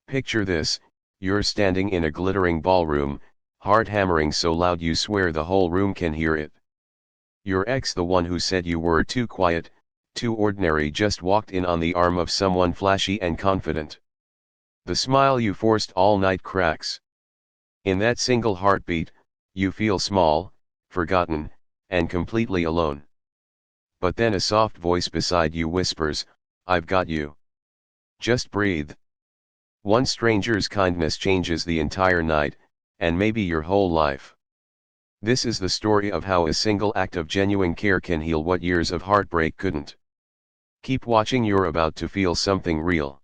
Picture this, you're standing in a glittering ballroom, heart hammering so loud you swear the whole room can hear it. Your ex, the one who said you were too quiet, too ordinary, just walked in on the arm of someone flashy and confident. The smile you forced all night cracks. In that single heartbeat, you feel small, forgotten, and completely alone. But then a soft voice beside you whispers, "I've got you. Just breathe." One stranger's kindness changes the entire night, and maybe your whole life. This is the story of how a single act of genuine care can heal what years of heartbreak couldn't. Keep watching, you're about to feel something real.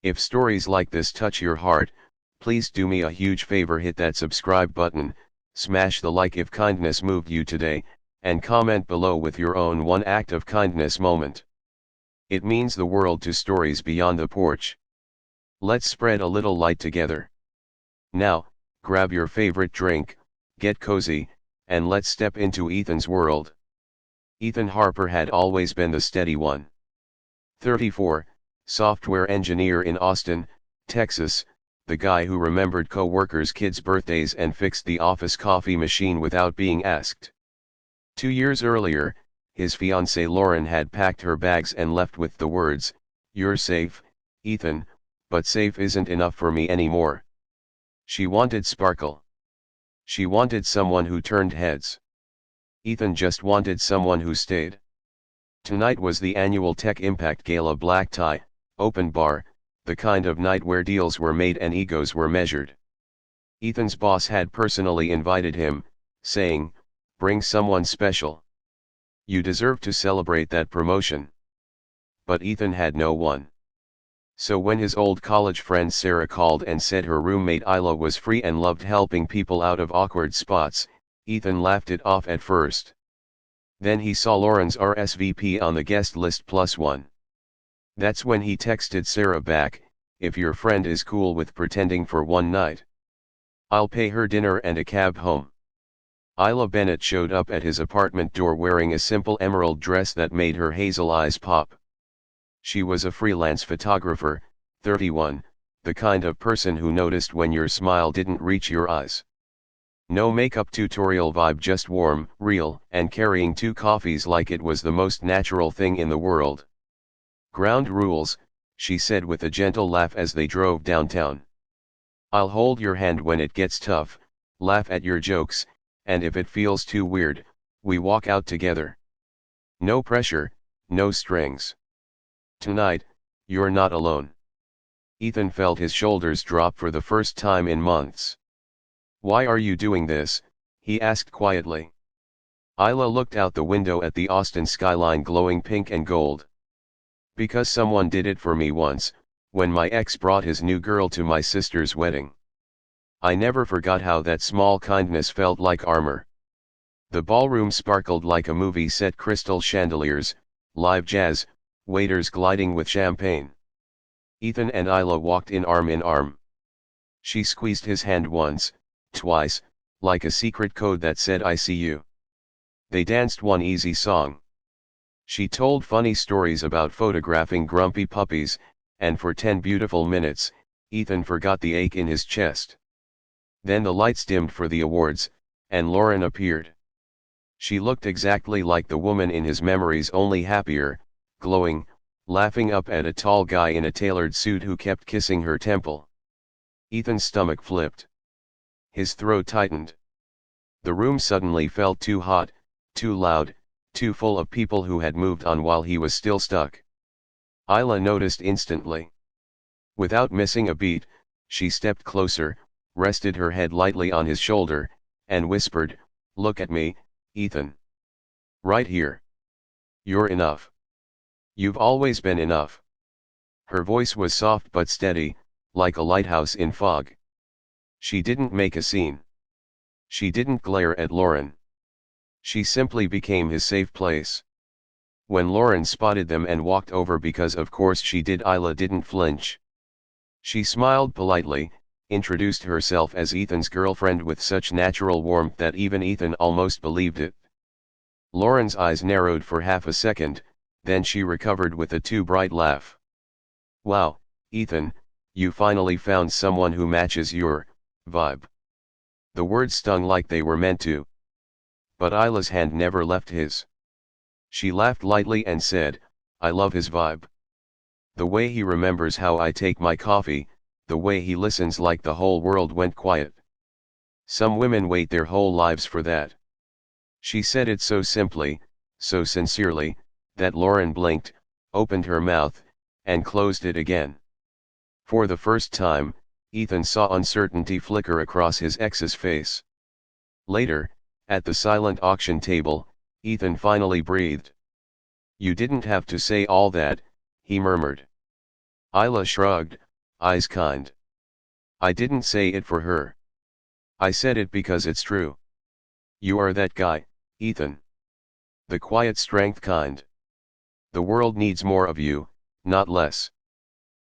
If stories like this touch your heart, please do me a huge favor, hit that subscribe button, smash the like if kindness moved you today, and comment below with your own one act of kindness moment. It means the world to Stories Beyond the Porch. Let's spread a little light together. Now, grab your favorite drink, get cozy, and let's step into Ethan's world. Ethan Harper had always been the steady one. 34, software engineer in Austin, Texas, the guy who remembered co-workers' kids' birthdays and fixed the office coffee machine without being asked. 2 years earlier, his fiancée Lauren had packed her bags and left with the words, "You're safe, Ethan, but safe isn't enough for me anymore." She wanted sparkle. She wanted someone who turned heads. Ethan just wanted someone who stayed. Tonight was the annual Tech Impact Gala, black tie, open bar, the kind of night where deals were made and egos were measured. Ethan's boss had personally invited him, saying, "Bring someone special. You deserve to celebrate that promotion." But Ethan had no one. So when his old college friend Sarah called and said her roommate Isla was free and loved helping people out of awkward spots, Ethan laughed it off at first. Then he saw Lauren's RSVP on the guest list +1. That's when he texted Sarah back, "If your friend is cool with pretending for one night, I'll pay her dinner and a cab home." Isla Bennett showed up at his apartment door wearing a simple emerald dress that made her hazel eyes pop. She was a freelance photographer, 31, the kind of person who noticed when your smile didn't reach your eyes. No makeup tutorial vibe, just warm, real, and carrying 2 coffees like it was the most natural thing in the world. "Ground rules," she said with a gentle laugh as they drove downtown. "I'll hold your hand when it gets tough, laugh at your jokes, and if it feels too weird, we walk out together. No pressure, no strings. Tonight, you're not alone." Ethan felt his shoulders drop for the first time in months. "Why are you doing this?" he asked quietly. Isla looked out the window at the Austin skyline glowing pink and gold. "Because someone did it for me once, when my ex brought his new girl to my sister's wedding. I never forgot how that small kindness felt like armor." The ballroom sparkled like a movie set, crystal chandeliers, live jazz, waiters gliding with champagne. Ethan and Isla walked in arm. She squeezed his hand once, twice, like a secret code that said, "I see you." They danced one easy song. She told funny stories about photographing grumpy puppies, and for 10 beautiful minutes, Ethan forgot the ache in his chest. Then the lights dimmed for the awards, and Lauren appeared. She looked exactly like the woman in his memories, only happier, glowing, laughing up at a tall guy in a tailored suit who kept kissing her temple. Ethan's stomach flipped. His throat tightened. The room suddenly felt too hot, too loud, too full of people who had moved on while he was still stuck. Isla noticed instantly. Without missing a beat, she stepped closer, rested her head lightly on his shoulder, and whispered, "Look at me, Ethan. Right here. You're enough. You've always been enough." Her voice was soft but steady, like a lighthouse in fog. She didn't make a scene. She didn't glare at Lauren. She simply became his safe place. When Lauren spotted them and walked over, because of course she did, Isla didn't flinch. She smiled politely, introduced herself as Ethan's girlfriend with such natural warmth that even Ethan almost believed it. Lauren's eyes narrowed for half a second, then she recovered with a too bright laugh. "Wow, Ethan, You finally found someone who matches your vibe. The words stung like they were meant to. But Isla's hand never left his. She laughed lightly and said, I love his vibe. The way he remembers how I take my coffee, the way he listens like the whole world went quiet. Some women wait their whole lives for that. She said it so simply, so sincerely, that Lauren blinked, opened her mouth, and closed it again. For the first time, Ethan saw uncertainty flicker across his ex's face. Later, at the silent auction table, Ethan finally breathed. You didn't have to say all that, he murmured. Isla shrugged, eyes kind. I didn't say it for her. I said it because it's true. You are that guy, Ethan. The quiet strength kind. The world needs more of you, not less.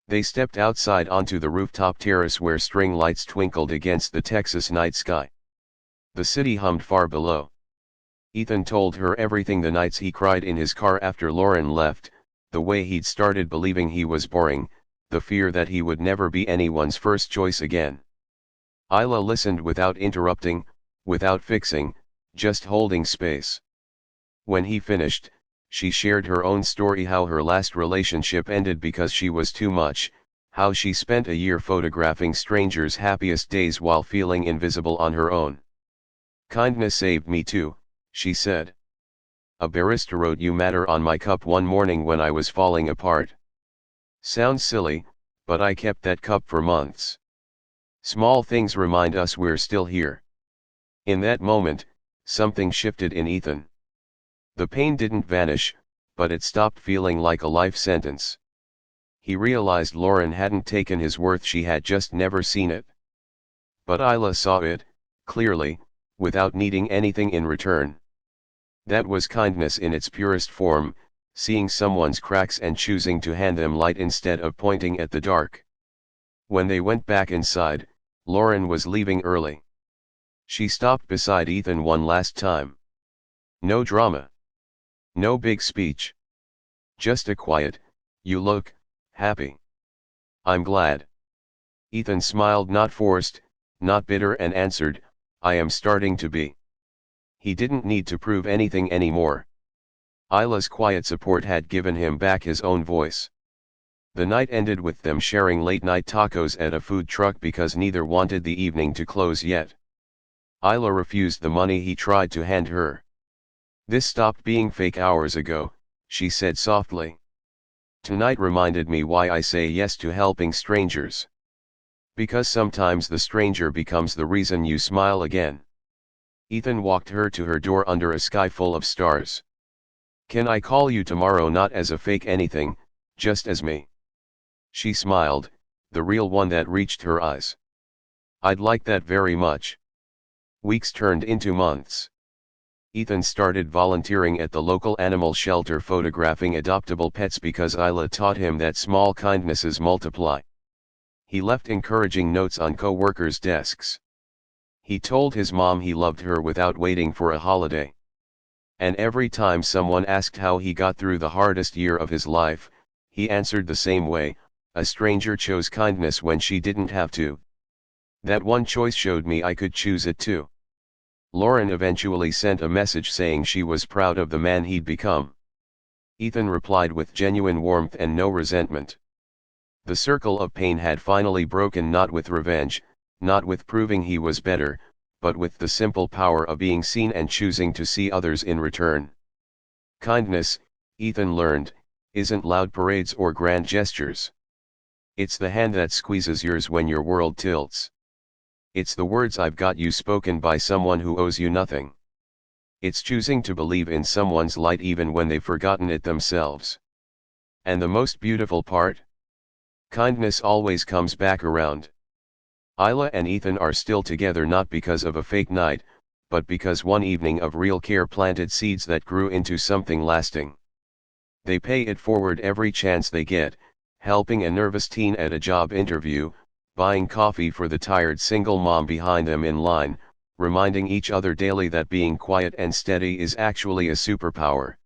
They stepped outside onto the rooftop terrace where string lights twinkled against the Texas night sky. The city hummed far below. Ethan told her everything, the nights he cried in his car after Lauren left, the way he'd started believing he was boring, the fear that he would never be anyone's first choice again. Isla listened without interrupting, without fixing, just holding space. When he finished, she shared her own story, how her last relationship ended because she was too much, how she spent a year photographing strangers' happiest days while feeling invisible on her own. Kindness saved me too, she said. A barista wrote "You matter" on my cup one morning when I was falling apart. Sounds silly, but I kept that cup for months. Small things remind us we're still here. In that moment, something shifted in Ethan. The pain didn't vanish, but it stopped feeling like a life sentence. He realized Lauren hadn't taken his worth, she had just never seen it. But Isla saw it, clearly, without needing anything in return. That was kindness in its purest form, seeing someone's cracks and choosing to hand them light instead of pointing at the dark. When they went back inside, Lauren was leaving early. She stopped beside Ethan one last time. No drama. No big speech. Just a quiet, "You look happy." "I'm glad." Ethan smiled, not forced, not bitter, and answered, "I am starting to be." He didn't need to prove anything anymore. Isla's quiet support had given him back his own voice. The night ended with them sharing late-night tacos at a food truck because neither wanted the evening to close yet. Isla refused the money he tried to hand her. "This stopped being fake hours ago," she said softly. "Tonight reminded me why I say yes to helping strangers. Because sometimes the stranger becomes the reason you smile again." Ethan walked her to her door under a sky full of stars. "Can I call you tomorrow, not as a fake anything, just as me?" She smiled, the real one that reached her eyes. "I'd like that very much." Weeks turned into months. Ethan started volunteering at the local animal shelter, photographing adoptable pets because Isla taught him that small kindnesses multiply. He left encouraging notes on co-workers' desks. He told his mom he loved her without waiting for a holiday. And every time someone asked how he got through the hardest year of his life, he answered the same way: a stranger chose kindness when she didn't have to. That one choice showed me I could choose it too. Lauren eventually sent a message saying she was proud of the man he'd become. Ethan replied with genuine warmth and no resentment. The circle of pain had finally broken, not with revenge, not with proving he was better, but with the simple power of being seen and choosing to see others in return. Kindness, Ethan learned, isn't loud parades or grand gestures. It's the hand that squeezes yours when your world tilts. It's the words "I've got you" spoken by someone who owes you nothing. It's choosing to believe in someone's light even when they've forgotten it themselves. And the most beautiful part? Kindness always comes back around. Isla and Ethan are still together not because of a fake night, but because one evening of real care planted seeds that grew into something lasting. They pay it forward every chance they get, helping a nervous teen at a job interview, buying coffee for the tired single mom behind them in line, reminding each other daily that being quiet and steady is actually a superpower.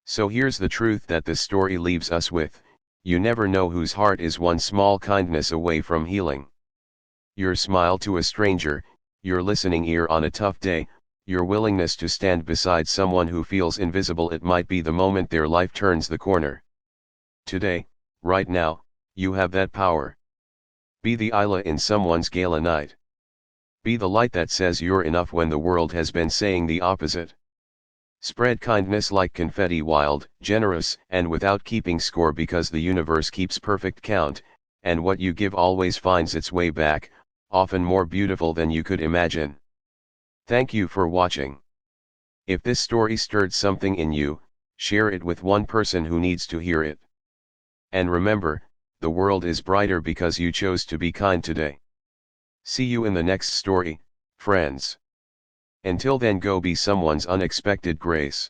So here's the truth that this story leaves us with: You never know whose heart is one small kindness away from healing. Your smile to a stranger, your listening ear on a tough day, your willingness to stand beside someone who feels invisible, it might be the moment their life turns the corner. Today, right now, you have that power. Be the Isla in someone's gala night. Be the light that says you're enough when the world has been saying the opposite. Spread kindness like confetti, wild, generous, and without keeping score, because the universe keeps perfect count, and what you give always finds its way back, often more beautiful than you could imagine. Thank you for watching. If this story stirred something in you, share it with one person who needs to hear it. And remember, the world is brighter because you chose to be kind today. See you in the next story, friends. Until then, go be someone's unexpected grace.